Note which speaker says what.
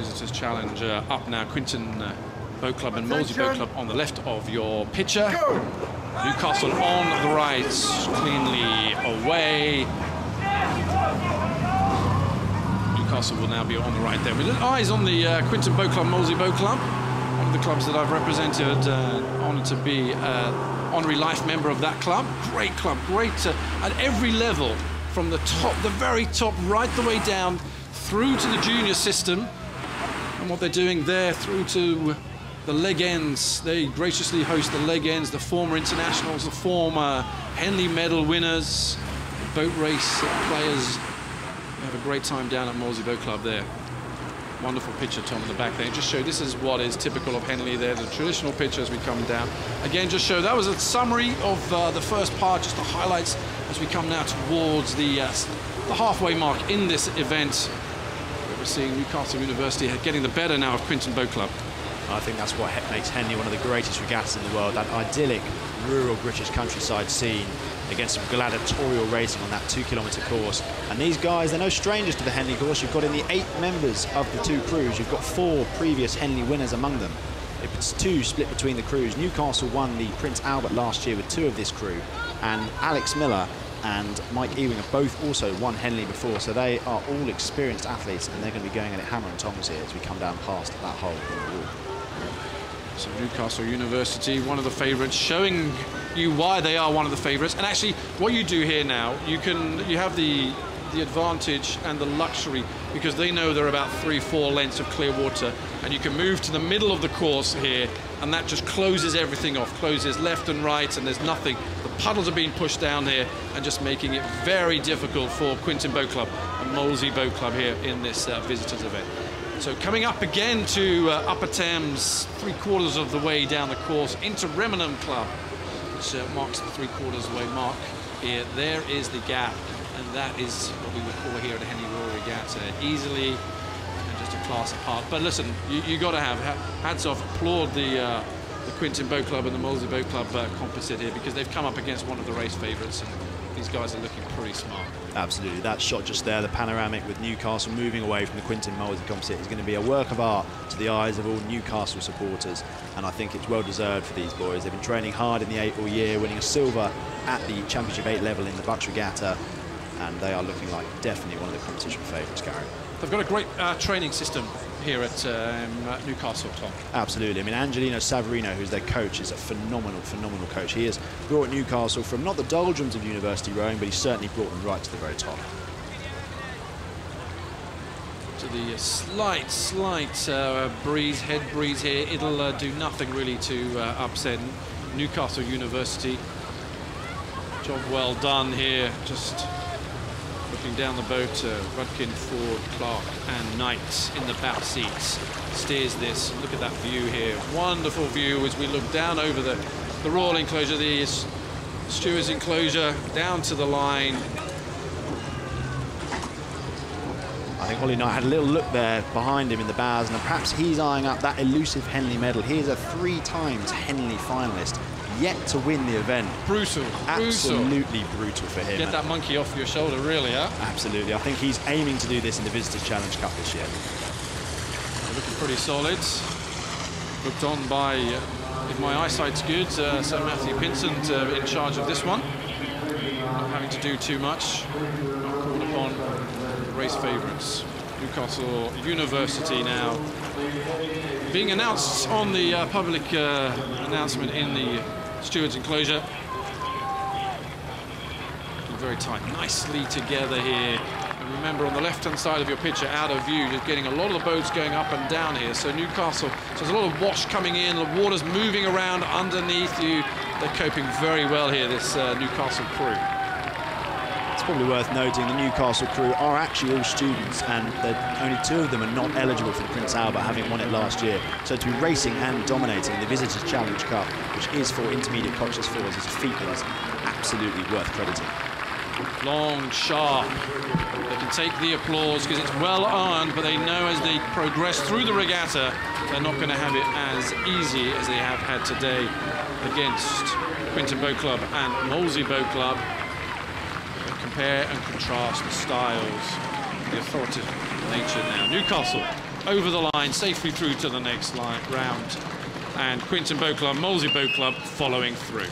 Speaker 1: Visitors Challenge up now. Quintin Boat Club and Molesey Boat Club on the left of your picture. Newcastle on the right, cleanly away. Newcastle will now be on the right there. With eyes on the Quintin Boat Club, Molesey Boat Club, one of the clubs that I've represented. Honoured to be honorary life member of that club. Great club, great at every level, from the top, the very top, right the way down through to the junior system. And what they're doing there through to the leg ends. They graciously host the leg ends, the former internationals, the former Henley medal winners, boat race players. They have a great time down at Molesey Boat Club there. Wonderful picture, Tom, in the back there. Just show this is what is typical of Henley there, the traditional picture as we come down. Again, just show that was a summary of the first part, just the highlights as we come now towards the halfway mark in this event. We're seeing Newcastle University getting the better now of Quintin Boat Club.
Speaker 2: I think that's what makes Henley one of the greatest regattas in the world, that idyllic rural British countryside scene against some gladiatorial racing on that 2-kilometre course. And these guys, they're no strangers to the Henley course. You've got in the 8 members of the 2 crews, you've got 4 previous Henley winners among them. It's 2 split between the crews. Newcastle won the Prince Albert last year with 2 of this crew, and Alex Miller and Mike Ewing have both also won Henley before, so they are all experienced athletes, and they're going to be going at it hammer and tongs here as we come down past that hole in the wall.
Speaker 1: So Newcastle University, one of the favourites, showing you why they are one of the favourites. And actually, what you do here now, you have the advantage and the luxury, because they know they're about 3-4 lengths of clear water, and you can move to the middle of the course here, and that just closes everything off, closes left and right, and there's nothing. The puddles are being pushed down here and just making it very difficult for Quintin Boat Club and Molesey Boat Club here in this visitors event. So coming up again to Upper Thames, 3/4 of the way down the course, into Remenham Club, which marks the 3/4 of the way mark here. There is the gap, and that is what we would call here at the Henley Royal Regatta, easily and just a class apart. But listen, you got to have hats off, applaud the Quintin Boat Club and the Molesey Boat Club composite here, because they've come up against one of the race favourites, and these guys are looking pretty smart.
Speaker 2: Absolutely, that shot just there, the panoramic with Newcastle moving away from the Quintin Molesey composite, is going to be a work of art to the eyes of all Newcastle supporters, and I think it's well deserved for these boys. They've been training hard in the 8 all year, winning a silver at the Championship 8 level in the Bucks Regatta, and they are looking like definitely one of the competition favourites, Gary. They've
Speaker 1: got a great training system here at Newcastle, Tom.
Speaker 2: Absolutely. I mean, Angelino Savarino, who's their coach, is a phenomenal Coach. He has brought Newcastle from not the doldrums of university rowing, but he's certainly brought them right to the very top.
Speaker 1: To the slight breeze, head breeze here, it'll do nothing really to upset Newcastle University. Job well done here, just looking down the boat, Rudkin, Ford, Clark and Knight in the back seats. Steers this. Look at that view here. Wonderful view as we look down over the Royal Enclosure, the Stewards Enclosure, down to the line.
Speaker 2: I think Ollie Knight had a little look there behind him in the bows, and perhaps he's eyeing up that elusive Henley medal. He is a 3 times Henley finalist, yet to win the event.
Speaker 1: Brutal.
Speaker 2: Absolutely brutal for him.
Speaker 1: Get that monkey off your shoulder, really, huh?
Speaker 2: Absolutely. I think he's aiming to do this in the Visitors Challenge Cup this year.
Speaker 1: They're looking pretty solid. Looked on by, if my eyesight's good, Sir Matthew Pinsent in charge of this one. Not having to do too much. Not called upon the race favourites. Newcastle University now being announced on the public announcement in the Stewards Enclosure. Very tight, nicely together here. And remember, on the left-hand side of your picture, out of view, you're getting a lot of the boats going up and down here. So Newcastle, so there's a lot of wash coming in, the water's moving around underneath you. They're coping very well here, this Newcastle crew.
Speaker 2: It's probably worth noting the Newcastle crew are actually all students, and only 2 of them are not eligible for the Prince Albert, having won it last year. So to be racing and dominating the Visitors Challenge Cup, which is for intermediate coaches fours, is a feat that is absolutely worth crediting.
Speaker 1: Long, sharp. They can take the applause because it's well earned, but they know as they progress through the regatta, they're not going to have it as easy as they have had today against Quintin Boat Club and Molesey Boat Club. Compare and contrast the styles, the authoritative nature now. Newcastle over the line, safely through to the next round. And Quintin Boat Club, Molesey Boat Club following through.